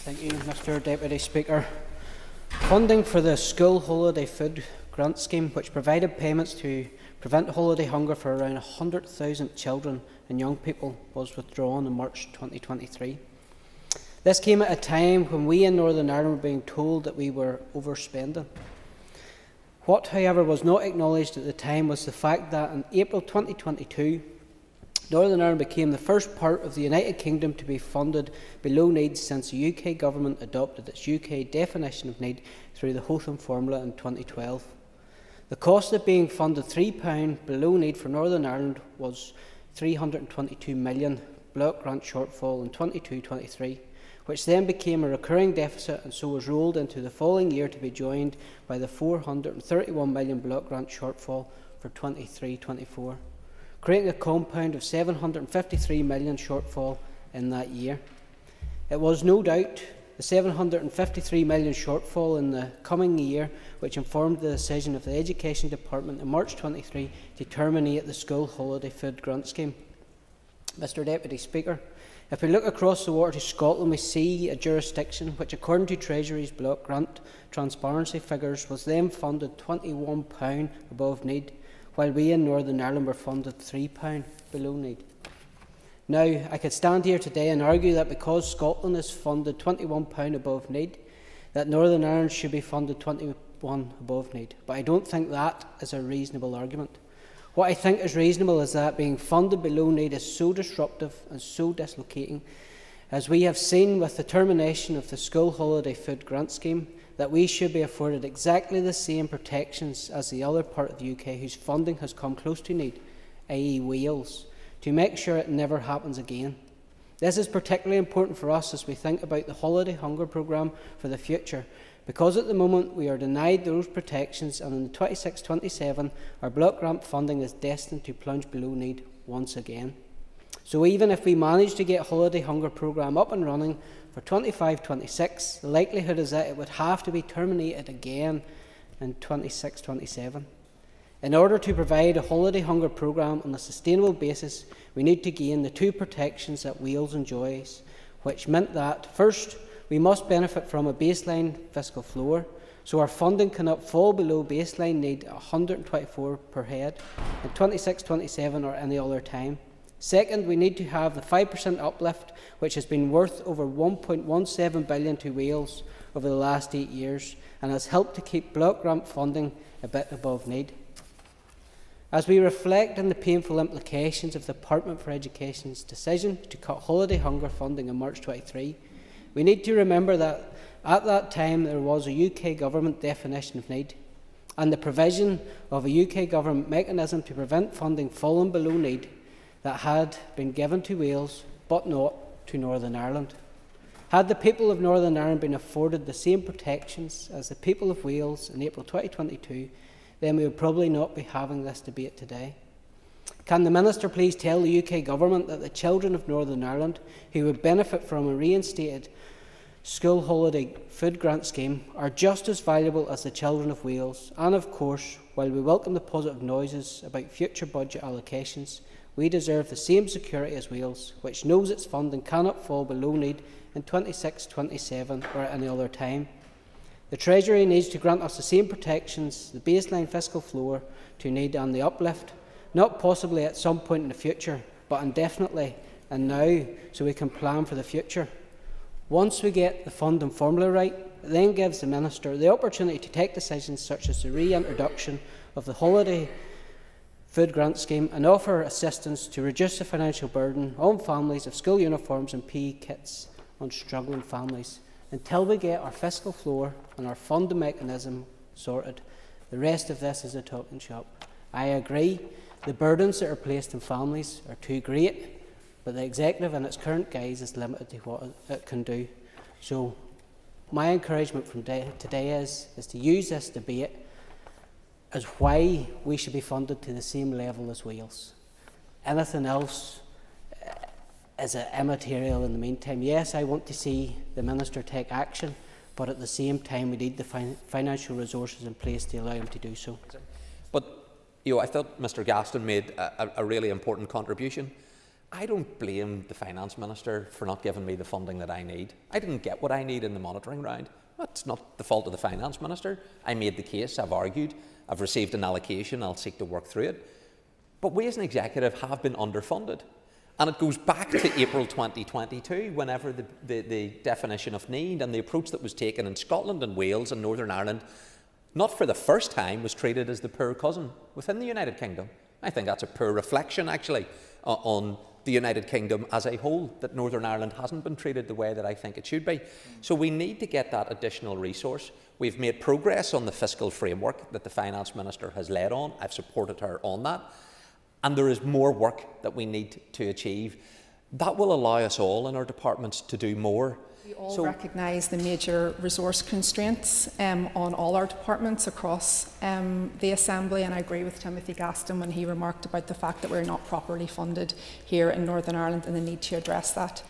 Thank you, Mr Deputy Speaker. Funding for the School Holiday Food Grant Scheme, which provided payments to prevent holiday hunger for around 100,000 children and young people, was withdrawn in March 2023. This came at a time when we in Northern Ireland were being told that we were overspending. What, however, was not acknowledged at the time was the fact that in April 2022, Northern Ireland became the first part of the United Kingdom to be funded below needs since the UK Government adopted its UK definition of need through the Hotham Formula in 2012. The cost of being funded £3 below need for Northern Ireland was £322 million block grant shortfall in 22-23, which then became a recurring deficit and so was rolled into the following year to be joined by the £431 million block grant shortfall for 23-24. Creating a compound of £753 million shortfall in that year. It was no doubt the £753 million shortfall in the coming year which informed the decision of the Education Department in March 23 to terminate the School Holiday Food Grant Scheme. Mr Deputy Speaker, if we look across the water to Scotland, we see a jurisdiction which, according to Treasury's block grant transparency figures, was then funded £21 above need, while we in Northern Ireland were funded £3 below need. Now, I could stand here today and argue that because Scotland is funded £21 above need, that Northern Ireland should be funded £21 above need, but I don't think that is a reasonable argument. What I think is reasonable is that being funded below need is so disruptive and so dislocating, as we have seen with the termination of the School Holiday Food Grant Scheme, that we should be afforded exactly the same protections as the other part of the UK whose funding has come close to need, i.e. Wales, to make sure it never happens again. This is particularly important for us as we think about the holiday hunger programme for the future, because at the moment we are denied those protections, and in the 26-27 our block grant funding is destined to plunge below need once again. So even if we manage to get a holiday hunger programme up and running for 25-26, the likelihood is that it would have to be terminated again in 26-27. In order to provide a holiday hunger programme on a sustainable basis, we need to gain the two protections that Wales enjoys, which meant that, first, we must benefit from a baseline fiscal floor, so our funding cannot fall below baseline need 124 per head in 26-27 or any other time. Second, we need to have the 5% uplift, which has been worth over £1.17 billion to Wales over the last 8 years and has helped to keep block grant funding a bit above need. As we reflect on the painful implications of the Department for Education's decision to cut holiday hunger funding in March 23, we need to remember that at that time there was a UK Government definition of need and the provision of a UK Government mechanism to prevent funding falling below need that had been given to Wales but not to Northern Ireland. Had the people of Northern Ireland been afforded the same protections as the people of Wales in April 2022, then we would probably not be having this debate today. Can the Minister please tell the UK Government that the children of Northern Ireland who would benefit from a reinstated School Holiday Food Grant Scheme are just as valuable as the children of Wales, and of course, while we welcome the positive noises about future budget allocations, we deserve the same security as Wales, which knows its funding cannot fall below need in 26-27 or at any other time. The Treasury needs to grant us the same protections, the baseline fiscal floor to need and the uplift, not possibly at some point in the future, but indefinitely and now, so we can plan for the future. Once we get the funding formula right, it then gives the Minister the opportunity to take decisions such as the reintroduction of the Holiday Food Grant Scheme and offer assistance to reduce the financial burden on families of school uniforms and PE kits on struggling families. Until we get our fiscal floor and our funding mechanism sorted, the rest of this is a talking shop. I agree, the burdens that are placed on families are too great, but the Executive in its current guise is limited to what it can do. So my encouragement from today is to use this debate as why we should be funded to the same level as Wales. Anything else is immaterial in the meantime. Yes, I want to see the Minister take action, but at the same time we need the financial resources in place to allow him to do so. But I thought Mr Gaston made a really important contribution. I don't blame the Finance Minister for not giving me the funding that I need. I didn't get what I need in the monitoring round. That's not the fault of the Finance Minister. I made the case, I've argued, I've received an allocation, I'll seek to work through it. But we as an executive have been underfunded. And it goes back to April 2022, whenever the definition of need and the approach that was taken in Scotland and Wales and Northern Ireland, not for the first time, was treated as the poor cousin within the United Kingdom. I think that's a poor reflection, actually, on the United Kingdom as a whole, that Northern Ireland hasn't been treated the way that I think it should be. So we need to get that additional resource. We've made progress on the fiscal framework that the Finance Minister has led on. I've supported her on that. And there is more work that we need to achieve. That will allow us all in our departments to do more. We all recognise the major resource constraints on all our departments across the Assembly, and I agree with Timothy Gaston when he remarked about the fact that we're not properly funded here in Northern Ireland and the need to address that.